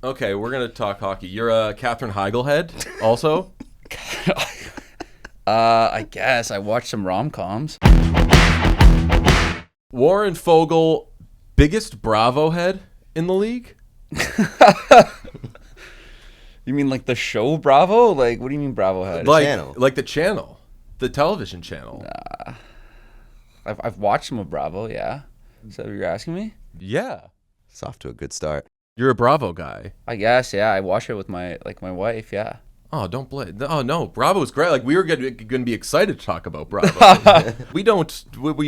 Okay, we're gonna talk hockey. You're a Katherine Heigl head, also. I guess I watched some rom-coms. Warren Foegele, biggest Bravo head in the league. You mean like the show Bravo? Like, what do you mean Bravo head? Like the channel, the television channel. I've watched some of Bravo. Yeah. Is that what you're asking me? Yeah, It's off to a good start. you're a Bravo guy. I guess. Yeah. I watch it with my wife. Yeah. Oh, don't blame. Oh no, Bravo's great. Like we were going to be excited to talk about Bravo. We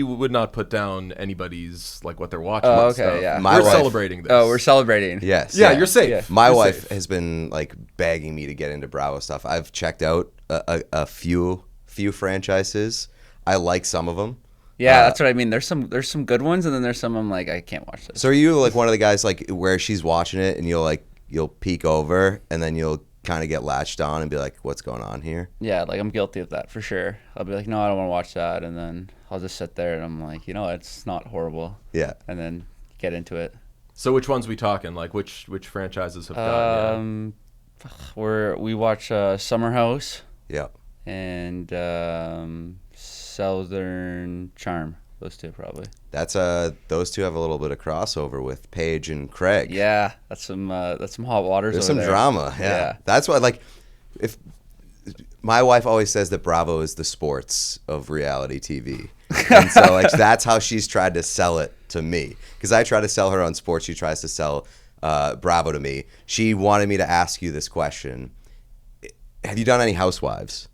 would not put down anybody's like what they're watching. Oh, and okay, stuff. yeah. We're celebrating this. Oh, we're celebrating. Yes. Yeah, you're safe. Yeah. My You're wife safe. has been like begging me to get into Bravo stuff. I've checked out a few franchises. I like some of them. Yeah, that's what I mean. There's some good ones, and then there's some I'm like I can't watch this. So are you like one of the guys like where she's watching it and you'll peek over and then you'll kind of get latched on and be like, what's going on here? Yeah, like I'm guilty of that for sure. I'll be like, no, I don't want to watch that, and then I'll just sit there and I'm like, it's not horrible, Yeah. and then get into it. So which ones we talking? Like which franchises have gotten? We watch Summer House Yeah. and Southern Charm. Those two probably. That's those two have a little bit of crossover with Paige and Craig. Yeah, that's some hot waters. There's over some there. drama. Yeah. That's why if my wife always says that Bravo is the sports of reality TV. And so like that's how she's tried to sell it to me. Because I try to sell her on sports, she tries to sell Bravo to me. She wanted me to ask you this question. Have you done any Housewives?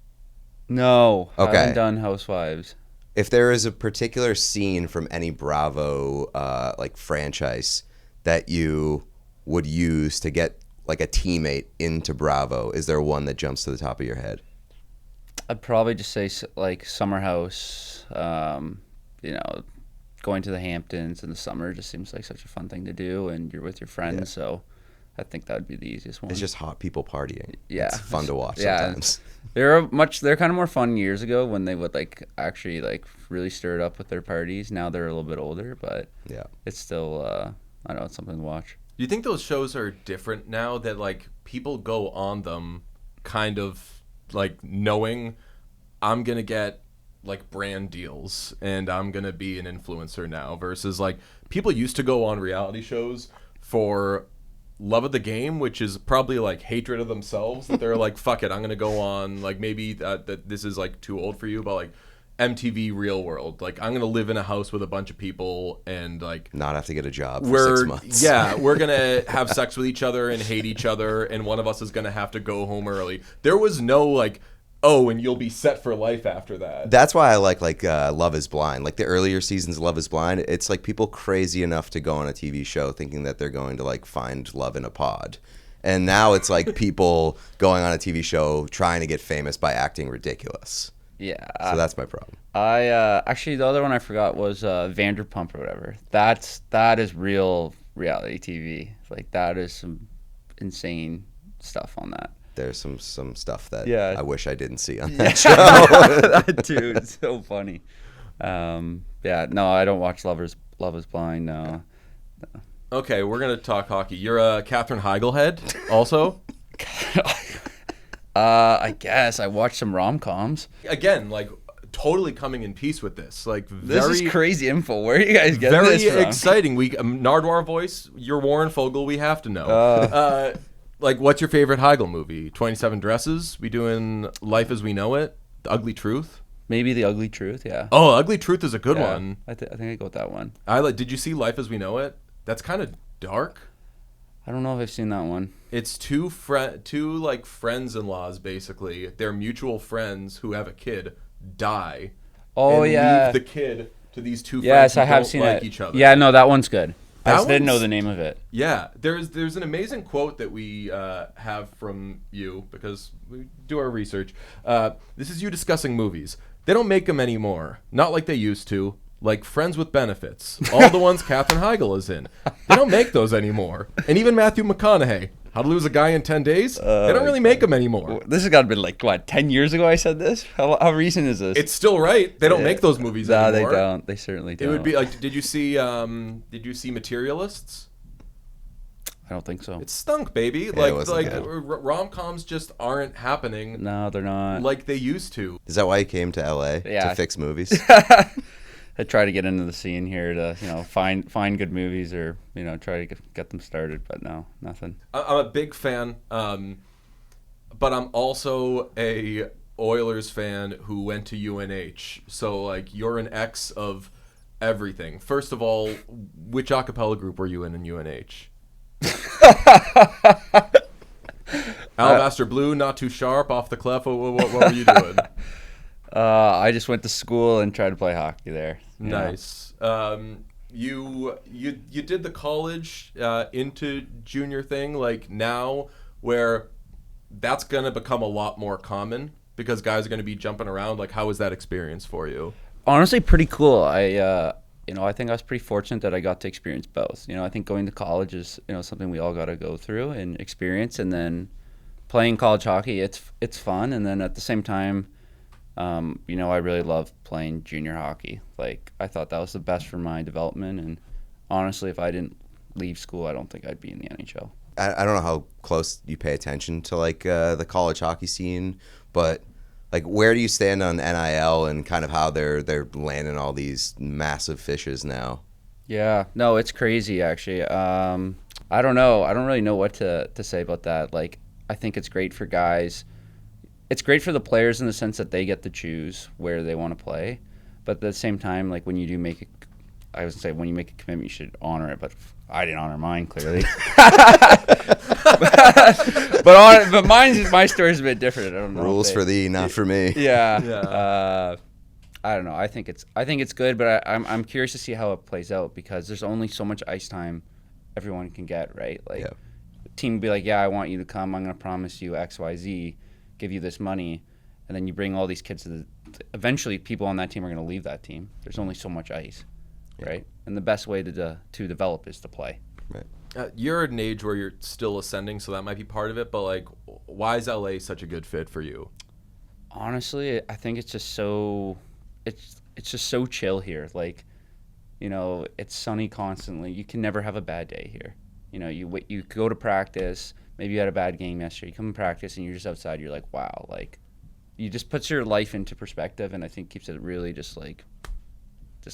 No, Okay. I haven't done Housewives. If there is a particular scene from any Bravo like franchise that you would use to get like a teammate into Bravo, is there one that jumps to the top of your head? I'd probably just say like Summer House. Going to the Hamptons in the summer just seems like such a fun thing to do, and you're with your friends, Yeah. so I think that would be the easiest one. It's just hot people partying. Yeah. It's fun to watch Yeah. sometimes. They're kind of more fun years ago when they would like actually like really stir it up with their parties. Now they're a little bit older, but Yeah. it's still I don't know, it's something to watch. Do you think those shows are different now that like people go on them kind of like knowing I'm going to get like brand deals and I'm going to be an influencer now versus like people used to go on reality shows for love of the game, which is probably like hatred of themselves that they're like, fuck it, I'm going to go on like maybe that this is like too old for you, but like MTV Real World. Like I'm going to live in a house with a bunch of people and like Not have to get a job for 6 months. Yeah, we're going to have sex with each other and hate each other and one of us is going to have to go home early. There was no like, oh, and you'll be set for life after that. That's why I like Love is Blind. Like the earlier seasons of Love is Blind, it's like people crazy enough to go on a TV show thinking that they're going to like find love in a pod. And now it's like people going on a TV show trying to get famous by acting ridiculous. Yeah. So that's my problem. I actually the other one I forgot was Vanderpump or whatever. That is real reality TV. Like that is some insane stuff on that. There's some stuff that Yeah. I wish I didn't see on that show. That dude, it's so funny. No, I don't watch Love is Blind. No. Okay, we're going to talk hockey. You're a Katherine Heigl head, also. I guess I watched some rom-coms. Again, like totally coming in peace with this. Like This very is crazy info. Where are you guys getting very this from? exciting. We Nardwar voice. You're Warren Foegele. We have to know. Like, what's your favorite Heigl movie? 27 Dresses. We doing Life as We Know It. The Ugly Truth. Maybe The Ugly Truth. Yeah. Oh, Ugly Truth is a good Yeah, one. I think I go with that one. Did you see Life as We Know It? That's kind of dark. I don't know if I've seen that one. It's two like friends-in-laws basically. They're mutual friends who have a kid die. Oh and yeah. leave the kid to these two friends Yes, who I have don't seen like it. each other. Yeah, no, that one's good. I That just didn't know one's- the name of it. Yeah, there's an amazing quote that we have from you because we do our research. This is you discussing movies. They don't make them anymore. Not like they used to. Like Friends with Benefits. All the ones Katherine Heigl is in. They don't make those anymore. And even Matthew McConaughey. How to Lose a Guy in 10 Days? They don't really make them anymore. This has got to be like, what, 10 years ago I said this? How recent is this? It's still right. They don't make those movies No, anymore. they don't. They certainly don't. It would be like, did you see Materialists? I don't think so. It stunk, baby. Yeah, it wasn't good. Rom-coms just aren't happening No, they're not. like they used to. Is that why you came to LA Yeah. to fix movies? I try to get into the scene here to, find good movies or, try to get them started, but no, nothing. I'm a big fan, but I'm also a Oilers fan who went to UNH. So, like, you're an ex of everything. First of all, which a cappella group were you in UNH? Alabaster Blue, Not Too Sharp, Off the Clef. What were you doing? I just went to school and tried to play hockey there. Nice. You did the college into junior thing like now, where that's gonna become a lot more common because guys are gonna be jumping around. Like, how was that experience for you? Honestly, pretty cool. I think I was pretty fortunate that I got to experience both. I think going to college is something we all got to go through and experience, and then playing college hockey, it's fun, and then at the same time, I really love playing junior hockey. Like, I thought that was the best for my development, and honestly, if I didn't leave school, I don't think I'd be in the NHL. I don't know how close you pay attention to like the college hockey scene, but like, where do you stand on NIL and kind of how they're landing all these massive fishes now? Yeah, no, it's crazy actually. I don't know. I don't really know what to say about that. Like, I think it's great for guys. It's great for the players in the sense that they get to choose where they want to play. But at the same time, like, when you do make I was gonna say, when you make a commitment, you should honor it. But I didn't honor mine, clearly. but my story's a bit different. I don't know. Rules for thee, not for me. Yeah. I don't know. I think it's good, but I'm curious to see how it plays out because there's only so much ice time everyone can get, right? Like, Yeah. the team would be like, yeah, I want you to come. I'm going to promise you X, Y, Z, give you this money, and then you bring all these kids to eventually people on that team are going to leave that team. There's only so much ice, right? And the best way to develop is to play. Right. You're at an age where you're still ascending, so that might be part of it. But like, why is LA such a good fit for you? Honestly, I think it's just so chill here. Like, it's sunny constantly. You can never have a bad day here. You go to practice. Maybe you had a bad game yesterday. You come to practice and you're just outside. You're like, wow. Like, you just puts your life into perspective, and I think keeps it really just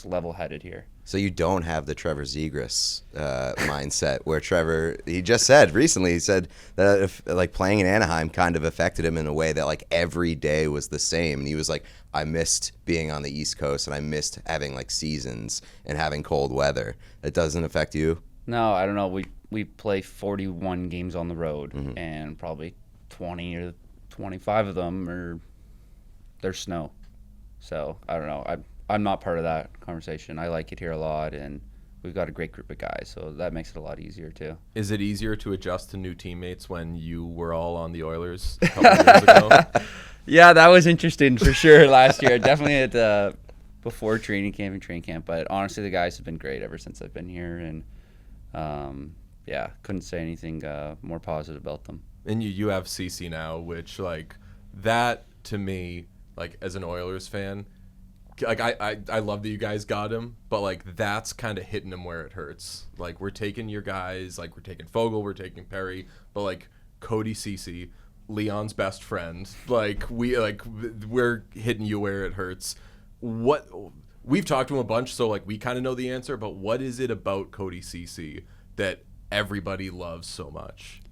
level-headed here. So you don't have the Trevor Zegras mindset where Trevor, he just said recently, he said that if, like, playing in Anaheim kind of affected him in a way that like every day was the same. And he was like, I missed being on the East Coast and I missed having like seasons and having cold weather. It doesn't affect you? No, I don't know. We play 41 games on the road, and probably 20 or 25 of them there's snow. So I don't know. I'm not part of that conversation. I like it here a lot, and we've got a great group of guys, so that makes it a lot easier too. Is it easier to adjust to new teammates when you were all on the Oilers a couple of years ago? Yeah, that was interesting for sure last year. Definitely at before training camp and training camp, but honestly, the guys have been great ever since I've been here, and couldn't say anything more positive about them. And you have CC now, which, like, that to me, like, as an Oilers fan, like, I love that you guys got him, but like, that's kind of hitting him where it hurts. Like, we're taking your guys, like, we're taking Foegele, we're taking Perry, but like Cody Ceci, Leon's best friend, we're hitting you where it hurts. What we've talked to him a bunch, so like we kind of know the answer, but what is it about Cody Ceci that everybody loves so much?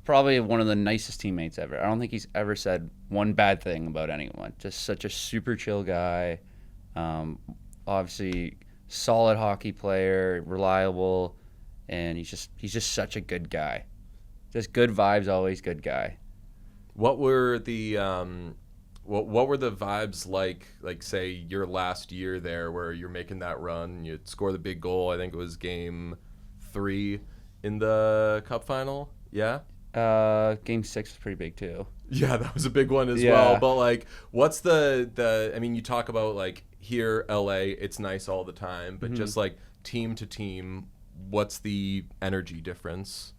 Probably one of the nicest teammates ever. I don't think he's ever said one bad thing about anyone. Just such a super chill guy. Obviously, solid hockey player, reliable, and he's just such a good guy. Just good vibes, always good guy. What were the what were the vibes like say your last year there, where you're making that run, you score the big goal? I think it was game 3 in the cup final. Yeah. Game 6 was pretty big too. Yeah, that was a big one as well. But like, what's the? I mean, you talk about like here, LA, it's nice all the time, but just like team to team, what's the energy difference?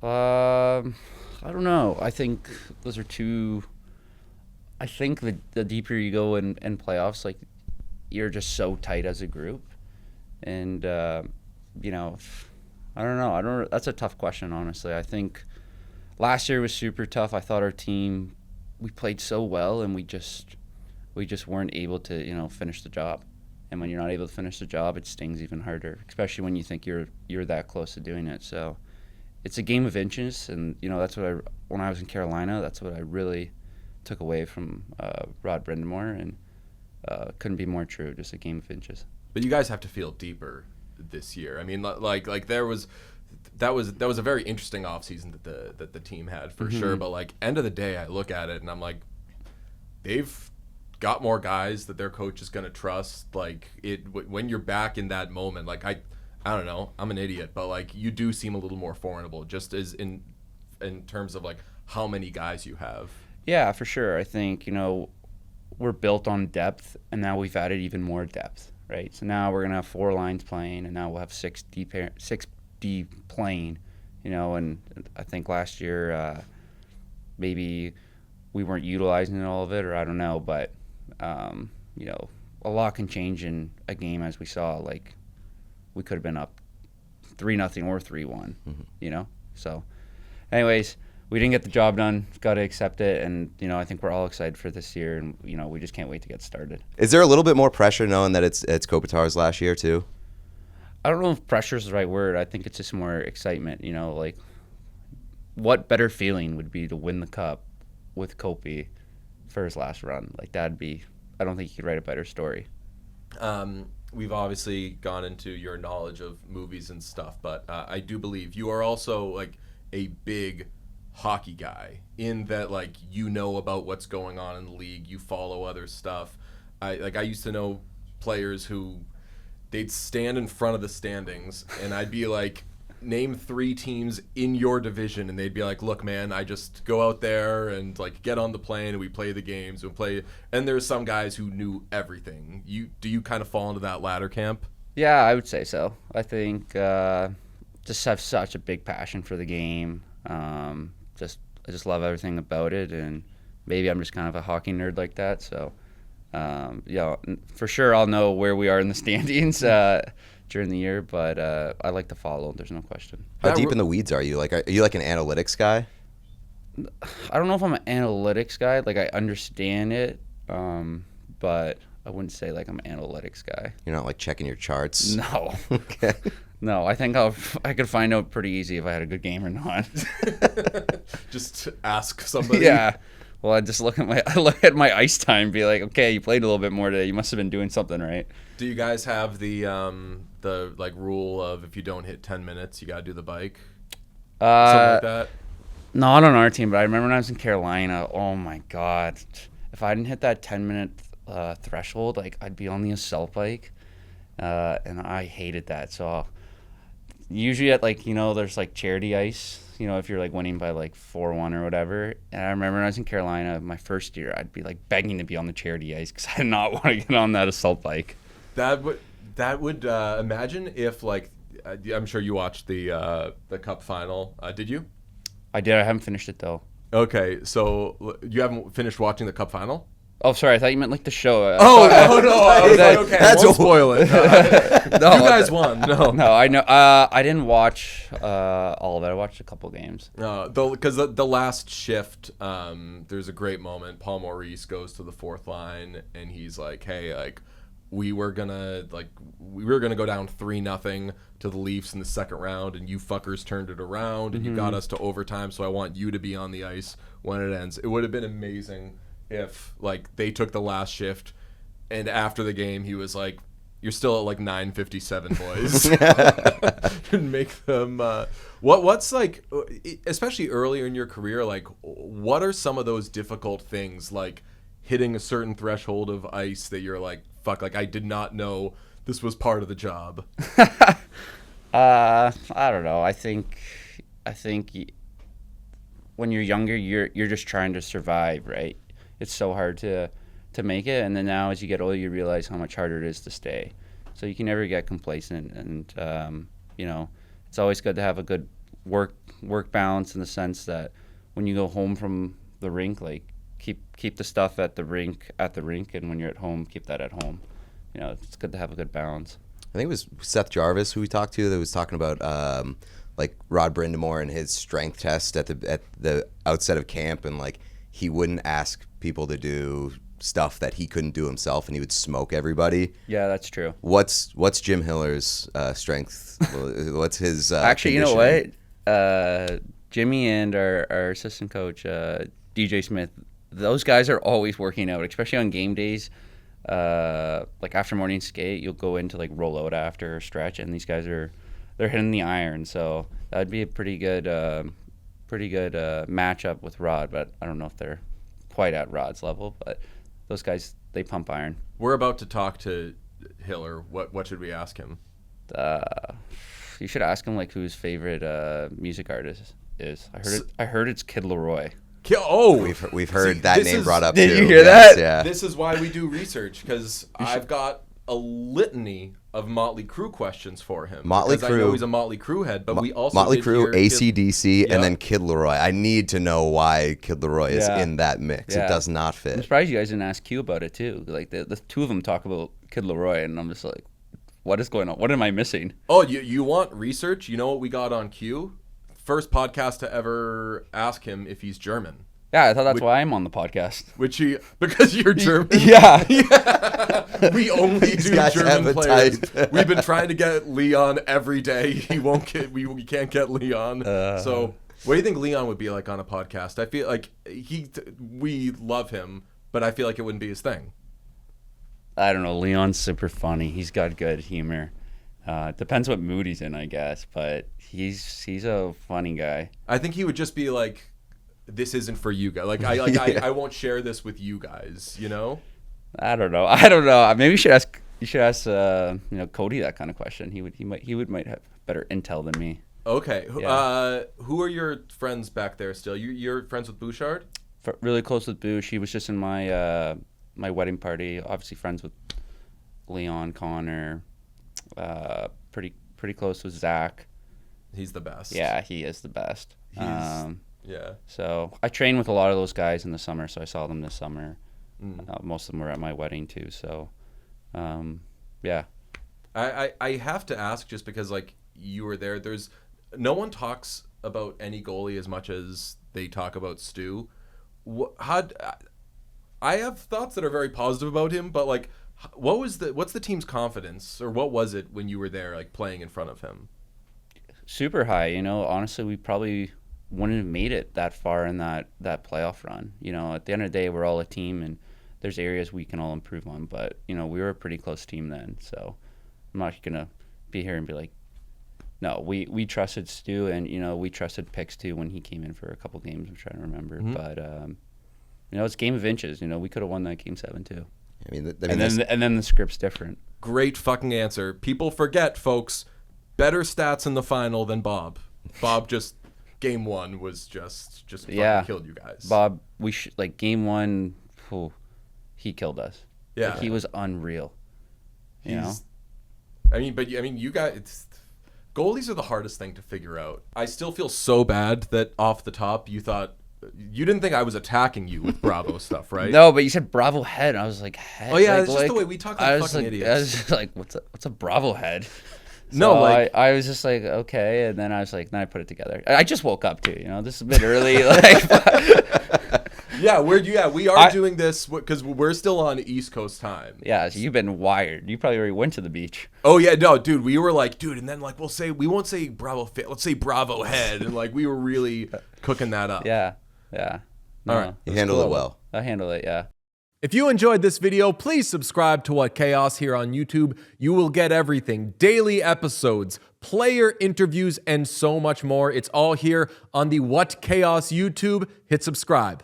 I don't know. I think those are two. I think the deeper you go in playoffs, like, you're just so tight as a group, and I don't know. That's a tough question, honestly. I think last year was super tough. I thought our team, we played so well, and we just weren't able to, finish the job. And when you're not able to finish the job, it stings even harder, especially when you think you're that close to doing it. So it's a game of inches, and that's what when I was in Carolina, that's what I really took away from Rod Brindamore, and couldn't be more true. Just a game of inches. But you guys have to feel deeper this year. I mean, like that was a very interesting offseason that the team had for sure. But like end of the day, I look at it and I'm like, they've got more guys that their coach is going to trust. Like when you're back in that moment, like I don't know, I'm an idiot, but like you do seem a little more formidable, just as in terms of like how many guys you have. Yeah, for sure. I think we're built on depth, and now we've added even more depth. Right, so now we're gonna have 4 lines playing, and now we'll have 6D playing, And I think last year maybe we weren't utilizing all of it, or I don't know, but a lot can change in a game, as we saw. Like we could have been up 3-0 or 3-1, So, anyways, we didn't get the job done. Got to accept it, and I think we're all excited for this year, and we just can't wait to get started. Is there a little bit more pressure knowing that it's Kopitar's last year too? I don't know if pressure is the right word. I think it's just more excitement. Like what better feeling would be to win the cup with Kopi for his last run? Like that'd be. I don't think you could write a better story. We've obviously gone into your knowledge of movies and stuff, but I do believe you are also like a big hockey guy in that, like, about what's going on in the league, you follow other stuff. I used to know players who they'd stand in front of the standings and I'd be like, name 3 teams in your division, and they'd be like, look man, I just go out there and like get on the plane and we play the games and there's some guys who knew everything. Do you kind of fall into that latter camp? Yeah, I would say so. I think just have such a big passion for the game. I just love everything about it, and maybe I'm just kind of a hockey nerd like that. So, for sure I'll know where we are in the standings during the year, but I like to follow. There's no question. How deep in the weeds are you? Like, are you like an analytics guy? I don't know if I'm an analytics guy. Like, I understand it, but I wouldn't say like I'm an analytics guy. You're not like checking your charts? No. Okay. No, I think I could find out pretty easy if I had a good game or not. Just ask somebody. Yeah. Well, I just look at my ice time and be like, okay, you played a little bit more today. You must have been doing something right. Do you guys have the like rule of if you don't hit 10 minutes, you got to do the bike? Something like that? Not on our team, but I remember when I was in Carolina, oh my God. If I didn't hit that 10-minute threshold, like I'd be on the assault bike, and I hated that. So usually at there's like charity ice, if you're like winning by like 4-1 or whatever. And I remember when I was in Carolina, my first year, I'd be like begging to be on the charity ice because I did not want to get on that assault bike. That would imagine if like I'm sure you watched the Cup final. Did you? I did. I haven't finished it though. Okay, so you haven't finished watching the Cup final? Oh, sorry. I thought you meant like the show. No. I was like, okay, I won't spoil it. No, you guys won. No, I know. I didn't watch all of it. I watched a couple games. Because the last shift, there's a great moment. Paul Maurice goes to the 4th line, and he's like, hey, like, we were gonna go down 3-0 to the Leafs in the second round, and you fuckers turned it around, and you got us to overtime, so I want you to be on the ice when it ends. It would have been amazing if like they took the last shift and after the game he was like, you're still at like 9:57 boys. And make them what's like, especially earlier in your career, like what are some of those difficult things, like hitting a certain threshold of ice that you're like, fuck, like I did not know this was part of the job? I don't know. I think when you're younger, you're just trying to survive, right? It's so hard to make it, and then now as you get older, you realize how much harder it is to stay. So you can never get complacent, and it's always good to have a good work balance in the sense that when you go home from the rink, like keep the stuff at the rink, and when you're at home, keep that at home. It's good to have a good balance. I think it was Seth Jarvis who we talked to that was talking about like Rod Brindamore and his strength test at the outset of camp, and like he wouldn't ask people to do stuff that he couldn't do himself, and he would smoke everybody. Yeah, that's true. What's Jim Hiller's strength? What's his actually? You know conditioning? what? Jimmy and our assistant coach DJ Smith, those guys are always working out, especially on game days. Like after morning skate, you'll go into like roll out after or stretch, and these guys they're hitting the iron, so that'd be a pretty good matchup with Rod. But I don't know if they're quite at Rod's level, but those guys, they pump iron. We're about to talk to Hiller. What should we ask him? You should ask him like who his favorite music artist is. I heard it's Kid Laroi. We've heard that name brought up. Did too. you hear that? Yeah. This is why we do research, because I've got a litany of Motley Crue questions for him. Motley Crue. I know he's a Motley Crue head, but we also Motley did Crue, hear AC/DC, and then Kid Laroi. I need to know why Kid Laroi is in that mix. Yeah. It does not I'm fit. surprised you guys didn't ask Q about it too. Like the two of them talk about Kid Laroi, and I'm just like, what is going on? What am I missing? Oh, you want research? You know what we got on Q? First podcast to ever ask him if he's German. Yeah, I thought that's why I'm on the podcast. Because you're German? Yeah. We only do guys have German a players. type. We've been trying to get Leon every day. We can't get Leon. So what do you think Leon would be like on a podcast? I feel like we love him, but I feel like it wouldn't be his thing. I don't know. Leon's super funny. He's got good humor. Depends what mood he's in, I guess. But he's a funny guy. I think he would just be like, this isn't for you guys. Like I won't share this with you guys. You know. I don't know. Maybe you should ask Cody that kind of question. He might have better intel than me. Okay. Yeah. Who are your friends back there still? You're friends with Bouchard? Really close with Bouch. He was just in my my wedding party. Obviously friends with Leon, Connor. Pretty close with Zach. He's the best. Yeah, he is the best. Yeah. So I trained with a lot of those guys in the summer, so I saw them this summer. Most of them were at my wedding too. So, yeah. I have to ask, just because like you were there. There's no one talks about any goalie as much as they talk about Stu. I have thoughts that are very positive about him, but like, what's the team's confidence, or what was it when you were there, like playing in front of him? Super high. You know, honestly, we probably wouldn't have made it that far in that playoff run. You know, at the end of the day, we're all a team, and there's areas we can all improve on. But you know, we were a pretty close team then, so I'm not gonna be here and be like, no, we trusted Stu, and you know, we trusted Pix too when he came in for a couple games. I'm trying to remember, but you know, it's a game of inches. You know, we could have won that game 7-2. I mean, and then the script's different. Great fucking answer. People forget, folks. Better stats in the final than Bob. Bob just game one was just fucking killed you guys. Bob, game one, he killed us. Yeah, like, he was unreal. You know. You guys. Goalies are the hardest thing to figure out. I still feel so bad that off the top you didn't think I was attacking you with Bravo stuff, right? No, but you said Bravo head. I was like, head? Oh yeah, it's just the way we talk like fucking idiots. I was just like, what's a Bravo head? So no, like I was just like, okay, and then I was like, then I put it together. I just woke up too, you know. This is a bit early, like. We are doing this because we're still on East Coast time. Yeah, so you've been wired. You probably already went to the beach. Oh yeah, no, dude. We were like, dude, and then like we won't say Bravo fit. Let's say Bravo head, and like we were really cooking that up. Yeah. No, all right, you handled it well. I handled it, yeah. If you enjoyed this video, please subscribe to What Chaos here on YouTube. You will get everything, daily episodes, player interviews, and so much more. It's all here on the What Chaos YouTube. Hit subscribe.